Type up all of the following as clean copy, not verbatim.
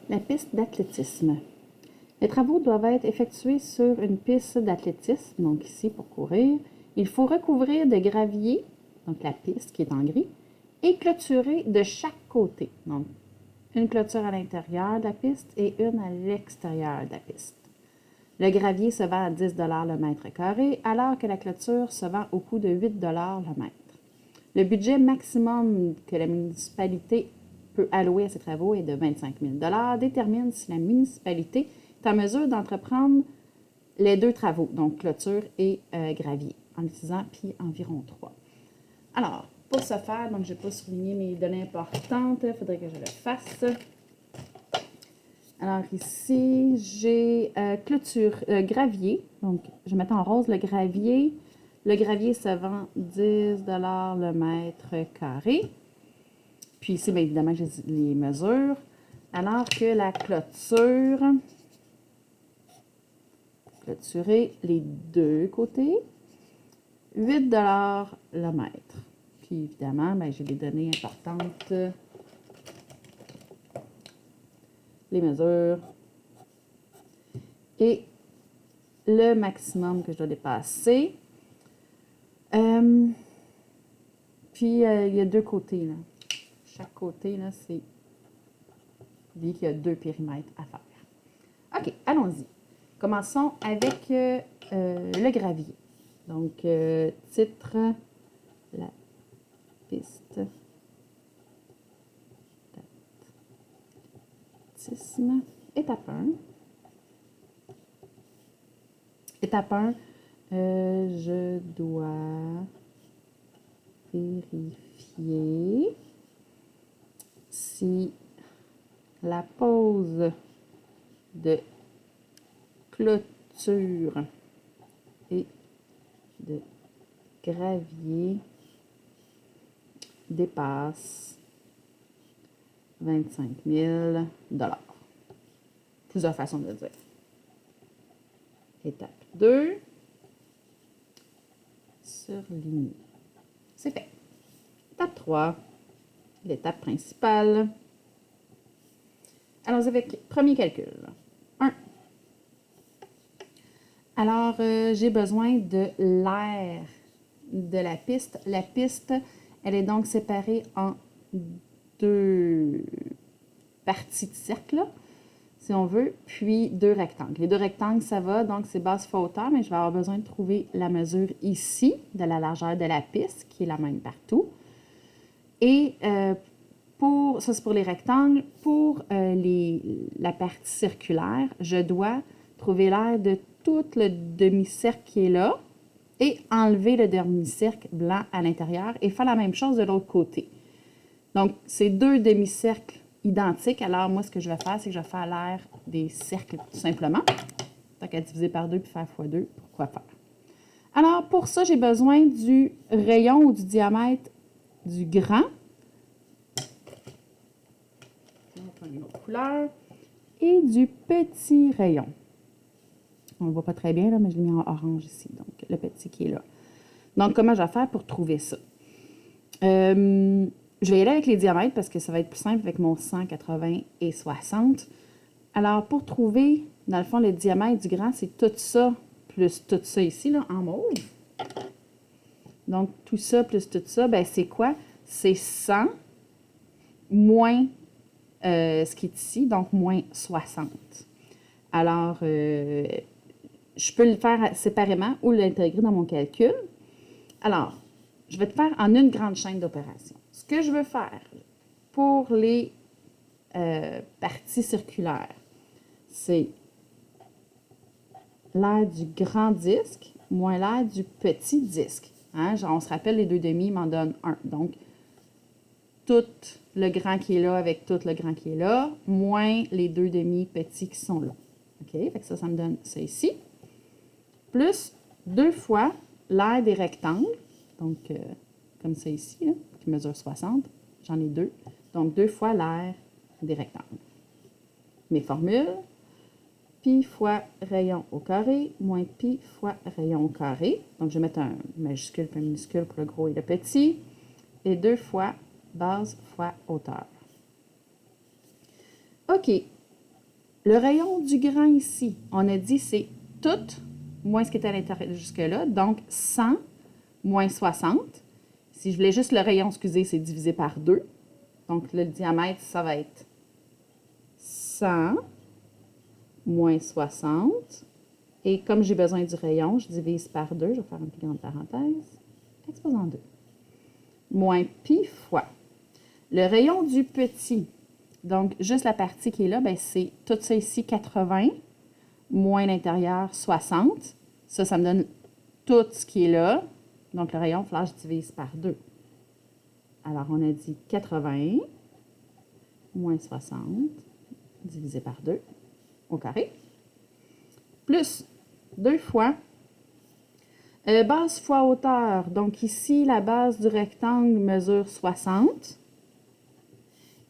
La piste d'athlétisme. Les travaux doivent être effectués sur une piste d'athlétisme, donc ici pour courir. Il faut recouvrir de gravier, donc la piste qui est en gris, et clôturer de chaque côté. Donc, une clôture à l'intérieur de la piste et une à l'extérieur de la piste. Le gravier se vend à 10 $ le mètre carré, alors que la clôture se vend au coût de 8 $ le mètre. Le budget maximum que la municipalité peut allouer à ces travaux est de 25 000 $ détermine si la municipalité est en mesure d'entreprendre les deux travaux, donc clôture et gravier, en utilisant puis environ 3. Alors, pour ce faire, donc je n'ai pas souligné mes données importantes, il faudrait que je le fasse. Alors ici, j'ai clôture, gravier, donc je mets en rose le gravier. Le gravier se vend 10 $ le mètre carré. Puis ici, bien évidemment, j'ai les mesures. Alors que la clôture, clôturer les deux côtés, 8 $ le mètre. Puis évidemment, bien, j'ai des données importantes. Les mesures. Et le maximum que je dois dépasser. Puis, il y a deux côtés, là. Chaque côté, là, c'est... Vous voyez qu'il y a 2 périmètres à faire. OK, allons-y. Commençons avec le gravier. Donc, titre, la piste d'athlétisme. Étape 1. Étape 1, je dois vérifier si la pose de clôture et de gravier dépasse 25 000 $. Plusieurs façons de le dire. Étape 2, surligner. C'est fait. Étape 3, l'étape principale. Alors, avec premier calcul. 1. Alors, j'ai besoin de l'aire de la piste. La piste, elle est donc séparée en 2 parties de cercle, si on veut, puis 2 rectangles. Les 2 rectangles, ça va, donc c'est base fois hauteur, mais je vais avoir besoin de trouver la mesure ici de la largeur de la piste, qui est la même partout. Et ça, c'est pour les rectangles. Pour la partie circulaire, je dois trouver l'aire de tout le demi-cercle qui est là et enlever le demi-cercle blanc à l'intérieur et faire la même chose de l'autre côté. Donc, c'est 2 demi-cercles identiques. Alors, moi, ce que je vais faire, c'est que je vais faire l'aire des cercles tout simplement. Tant qu'à diviser par 2 puis faire fois 2, pourquoi faire? Alors, pour ça, j'ai besoin du rayon ou du diamètre du grand. On va prendre une autre couleur. Et du petit rayon. On ne le voit pas très bien, là, mais je l'ai mis en orange ici. Donc, le petit qui est là. Donc, comment je vais faire pour trouver ça? Je vais y aller avec les diamètres parce que ça va être plus simple avec mon 100, 80 et 60. Alors, pour trouver, dans le fond, le diamètre du grand, c'est tout ça plus tout ça ici, là, en mauve. Donc, tout ça plus tout ça, ben c'est quoi? C'est 100 moins ce qui est ici, donc moins 60. Alors, je peux le faire séparément ou l'intégrer dans mon calcul. Alors, je vais te faire en une grande chaîne d'opérations. Ce que je veux faire pour les parties circulaires, c'est l'aire du grand disque moins l'aire du petit disque. Hein? Genre, on se rappelle, les 2 demi m'en donnent 1. Donc, tout le grand qui est là avec tout le grand qui est là, moins les 2 demi petits qui sont là. OK? Fait que ça me donne ça ici. Plus 2 fois l'aire des rectangles. Donc, comme ça ici, là, qui mesure 60. J'en ai 2. Donc, 2 fois l'aire des rectangles. Mes formules, pi fois rayon au carré, moins pi fois rayon au carré. Donc, je vais mettre un majuscule puis un minuscule pour le gros et le petit. Et 2 fois base fois hauteur. OK. Le rayon du grand ici, on a dit c'est tout moins ce qui est à l'intérieur jusque-là, donc 100 moins 60. Si je voulais juste le rayon, excusez, c'est divisé par 2. Donc le diamètre, ça va être 100 moins 60. Et comme j'ai besoin du rayon, je divise par 2. Je vais faire une plus grande parenthèse. Exposant 2. Moins pi fois. Le rayon du petit, donc juste la partie qui est là, c'est tout ça ici, 80, moins l'intérieur, 60. Ça me donne tout ce qui est là. Donc le rayon, il va falloir que je divise par 2. Alors, on a dit 80 moins 60 divisé par 2 au carré, plus 2 fois base fois hauteur. Donc ici, la base du rectangle mesure 60.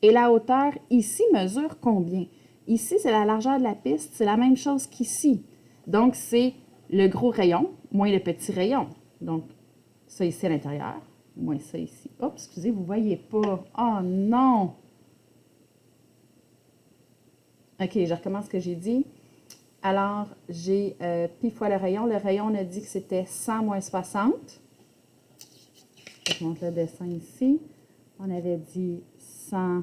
Et la hauteur ici mesure combien? Ici, c'est la largeur de la piste. C'est la même chose qu'ici. Donc, c'est le gros rayon moins le petit rayon. Donc, ça ici à l'intérieur, moins ça ici. Oups, excusez, vous ne voyez pas. Oh non! OK, je recommence ce que j'ai dit. Alors, j'ai pi fois le rayon. Le rayon, on a dit que c'était 100 moins 60. Je montre le dessin ici. On avait dit 100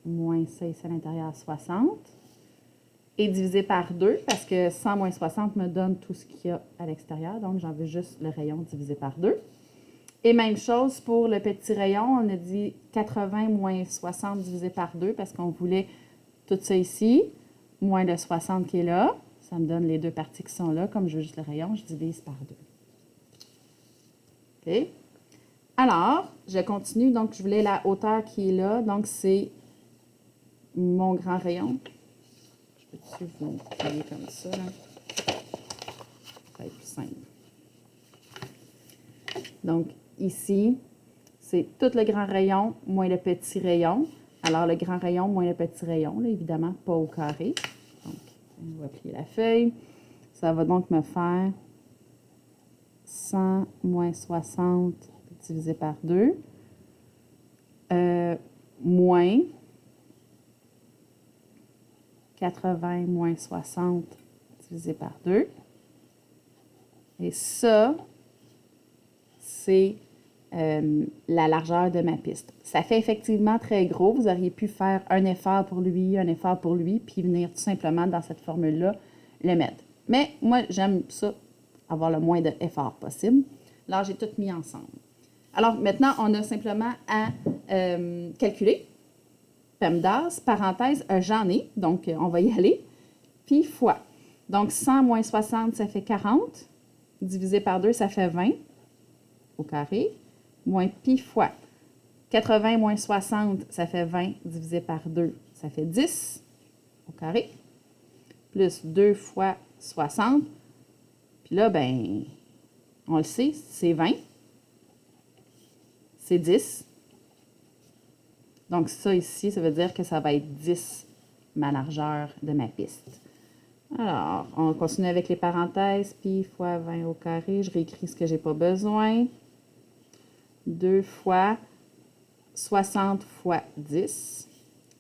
moins ça ici à l'intérieur, 60. Et divisé par 2, parce que 100 moins 60 me donne tout ce qu'il y a à l'extérieur. Donc, j'en veux juste le rayon divisé par 2. Et même chose pour le petit rayon. On a dit 80 moins 60 divisé par 2, parce qu'on voulait tout ça ici, moins le 60 qui est là. Ça me donne les deux parties qui sont là. Comme je veux juste le rayon, je divise par 2. OK? Alors, je continue. Donc, je voulais la hauteur qui est là. Donc, c'est mon grand rayon. Je peux-tu vous plier comme ça, là? Ça va être plus simple. Donc, ici, c'est tout le grand rayon moins le petit rayon. Alors, le grand rayon moins le petit rayon, là, évidemment, pas au carré. Donc, on va plier la feuille. Ça va donc me faire 100 moins 60 divisé par 2, moins 80 moins 60 divisé par 2. Et ça, c'est la largeur de ma piste. Ça fait effectivement très gros. Vous auriez pu faire un effort pour lui, puis venir tout simplement dans cette formule-là le mettre. Mais moi, j'aime ça, avoir le moins d'effort possible. Alors, j'ai tout mis ensemble. Alors, maintenant, on a simplement à calculer. PEMDAS, parenthèse, j'en ai, donc on va y aller. Puis fois. Donc, 100 moins 60, ça fait 40. Divisé par 2, ça fait 20 au carré. Moins pi fois. 80 moins 60, ça fait 20. Divisé par 2, ça fait 10 au carré. Plus 2 fois 60. Puis là, ben, on le sait, c'est 20. C'est 10. Donc, ça ici, ça veut dire que ça va être 10, ma largeur de ma piste. Alors, on continue avec les parenthèses. Pi fois 20 au carré. Je réécris ce que je n'ai pas besoin. 2 fois 60 fois 10.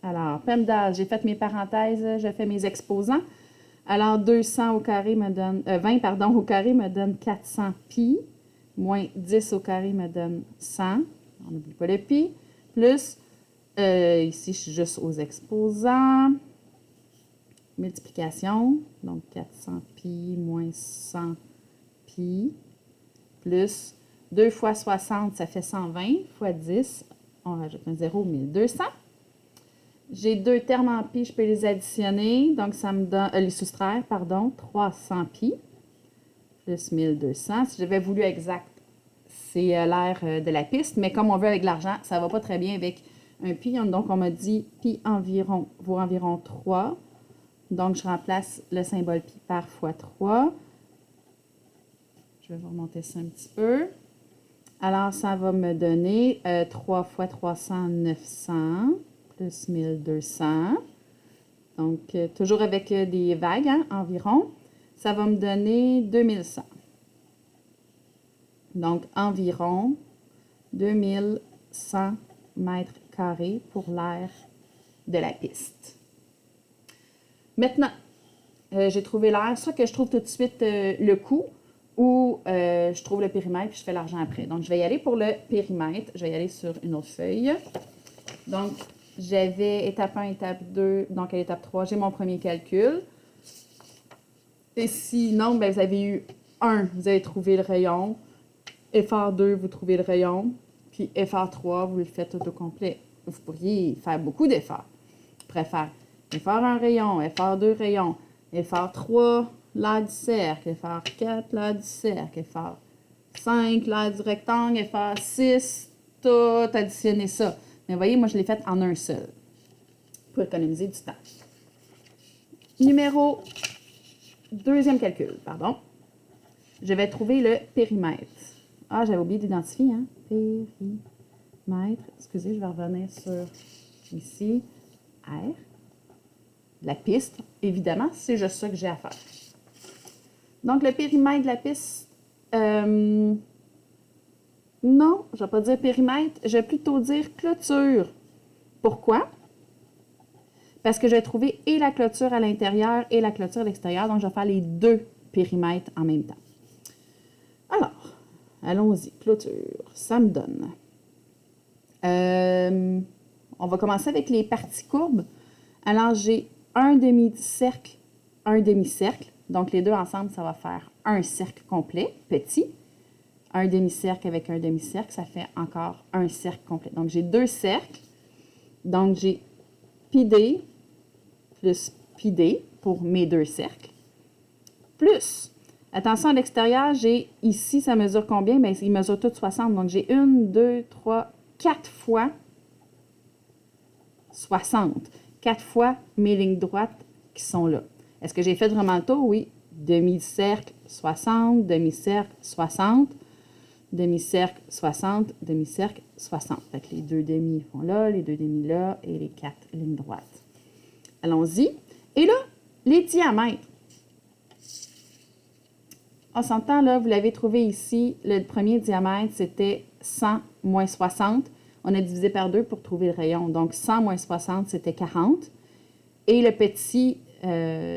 Alors, PEMDAS, j'ai fait mes parenthèses, j'ai fait mes exposants. Alors, 200 au carré me donne, 20 pardon, au carré me donne 400 pi, moins 10 au carré me donne 100. On n'oublie pas le pi. Plus, ici, je suis juste aux exposants. Multiplication, donc 400 pi moins 100 pi, plus 2 fois 60, ça fait 120, fois 10, on rajoute un 0, 1200. J'ai deux termes en pi, je peux les additionner, donc ça me donne, les soustraire, pardon, 300 pi, plus 1200. Si j'avais voulu exact, c'est l'air de la piste, mais comme on veut avec l'argent, ça ne va pas très bien avec un pi, donc on m'a dit pi environ, vaut environ 3. Donc, je remplace le symbole pi par fois 3. Je vais vous remonter ça un petit peu. Alors, ça va me donner 3 fois 300, 900, plus 1200. Donc, toujours avec des vagues, hein, environ. Ça va me donner 2100. Donc, environ 2100 mètres carrés pour l'aire de la piste. Maintenant, j'ai trouvé l'air, soit que je trouve tout de suite le coût ou je trouve le périmètre puis je fais l'argent après. Donc, je vais y aller pour le périmètre. Je vais y aller sur une autre feuille. Donc, j'avais étape 1, étape 2. Donc, à l'étape 3, j'ai mon premier calcul. Et sinon, ben, vous avez eu 1, vous avez trouvé le rayon. Effort 2, vous trouvez le rayon. Puis effort 3, vous le faites au complet. Vous pourriez faire beaucoup d'efforts. Je préfère effort 1 rayon, effort 2 rayon, effort 3, l'aire du cercle, effort 4, l'aire du cercle, effort 5, l'aire du rectangle, effort 6, tout additionner ça. Mais vous voyez, moi, je l'ai fait en un seul pour économiser du temps. Deuxième calcul, pardon. Je vais trouver le périmètre. Ah, j'avais oublié d'identifier, hein? Périmètre. Excusez, je vais revenir sur ici. R. La piste, évidemment, c'est juste ça que j'ai à faire. Donc, le périmètre de la piste, non, je ne vais pas dire périmètre, je vais plutôt dire clôture. Pourquoi? Parce que je vais trouver et la clôture à l'intérieur et la clôture à l'extérieur, donc je vais faire les deux périmètres en même temps. Alors, allons-y, clôture, ça me donne. On va commencer avec les parties courbes. Alors, j'ai un demi-cercle, un demi-cercle. Donc, les deux ensemble, ça va faire un cercle complet, petit. Un demi-cercle avec un demi-cercle, ça fait encore un cercle complet. Donc, j'ai deux cercles. Donc, j'ai pi d plus pi d pour mes deux cercles. Plus, attention à l'extérieur, j'ai ici, ça mesure combien? Bien, il mesure tout 60. Donc, j'ai 1, 2, 3, 4 fois 60. 4 fois mes lignes droites qui sont là. Est-ce que j'ai fait vraiment le tour? Oui. Demi-cercle, 60, demi-cercle, 60, demi-cercle, 60, demi-cercle, 60. Fait que les deux demi font là, les deux demi là et les 4 lignes droites. Allons-y. Et là, les diamètres. On s'entend là, vous l'avez trouvé ici, le premier diamètre, c'était 100 moins 60. On a divisé par 2 pour trouver le rayon. Donc, 100 moins 60, c'était 40. Et le petit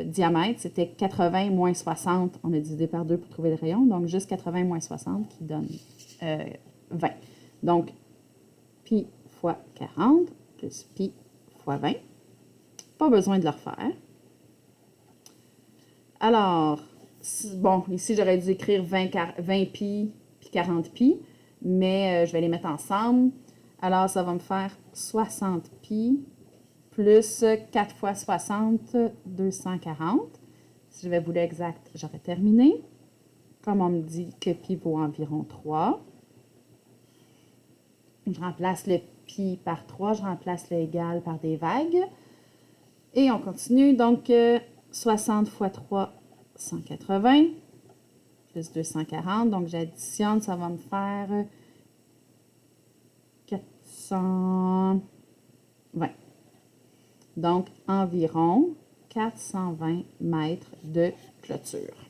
diamètre, c'était 80 moins 60. On a divisé par 2 pour trouver le rayon. Donc, juste 80 moins 60 qui donne 20. Donc, pi fois 40 plus pi fois 20. Pas besoin de le refaire. Alors, bon, ici, j'aurais dû écrire 20 pi puis 40 pi, mais je vais les mettre ensemble. Alors, ça va me faire 60 pi plus 4 fois 60, 240. Si je voulais exact, j'aurais terminé. Comme on me dit que pi vaut environ 3. Je remplace le pi par 3, je remplace le égal par des vagues. Et on continue. Donc, 60 fois 3, 180, plus 240. Donc, j'additionne, ça va me faire 420. Donc, environ 420 mètres de clôture.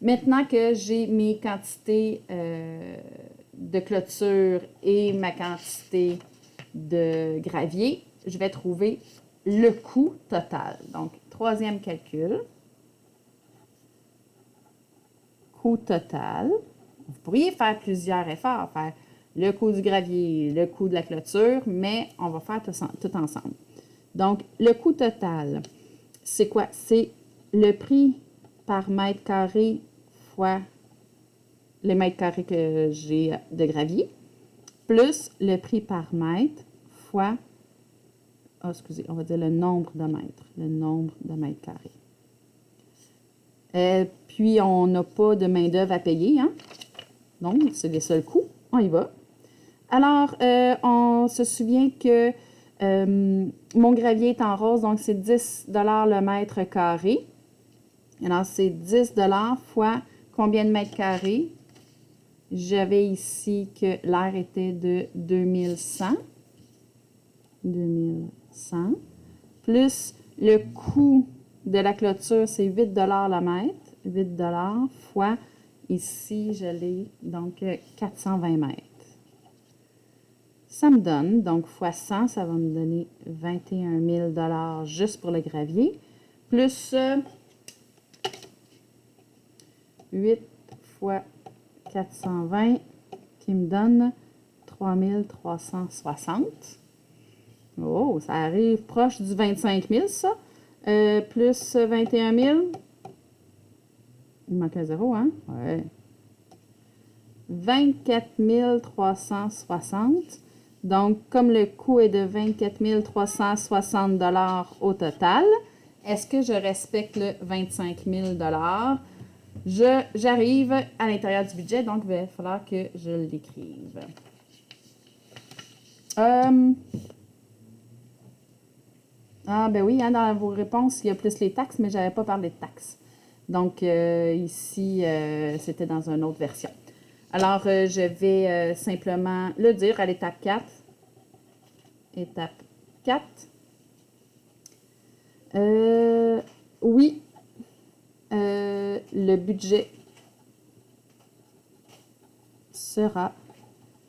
Maintenant que j'ai mes quantités de clôture et ma quantité de gravier, je vais trouver le coût total. Donc, troisième calcul. Coût total. Vous pourriez faire plusieurs efforts, faire le coût du gravier, le coût de la clôture, mais on va faire tout ensemble. Donc, le coût total, c'est quoi? C'est le prix par mètre carré fois les mètres carrés que j'ai de gravier, plus le prix par mètre fois, on va dire le nombre de mètres carrés. Puis, on n'a pas de main-d'œuvre à payer, hein? Donc, c'est les seuls coûts. On y va. Alors, on se souvient que mon gravier est en rose, donc c'est 10 le mètre carré. Alors, c'est 10 fois combien de mètres carrés? J'avais ici que l'air était de 2100. 2100. Plus le coût de la clôture, c'est 8 le mètre. 8 fois, ici, je l'ai, donc 420 mètres. Ça me donne, donc fois 100, ça va me donner 21 000 juste pour le gravier, plus 8 fois 420 qui me donne 3360. Oh, ça arrive proche du 25 000, ça. Plus 21 000. Il manque un zéro, hein? Ouais. 24 360. Donc, comme le coût est de 24 360 $ au total, est-ce que je respecte le 25 000 $? J'arrive à l'intérieur du budget, donc il va falloir que je l'écrive. Ah, ben oui, hein, dans vos réponses, il y a plus les taxes, mais je n'avais pas parlé de taxes. Donc, ici, c'était dans une autre version. Alors, je vais simplement le dire à l'étape 4. Étape 4. Oui, le budget sera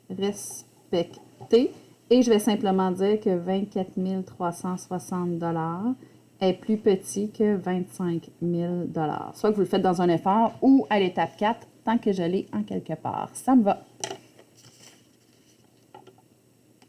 respecté. Et je vais simplement dire que 24 360 $ est plus petit que 25 000 $. Soit que vous le faites dans un effort ou à l'étape 4, tant que je l'ai en quelque part. Ça me va.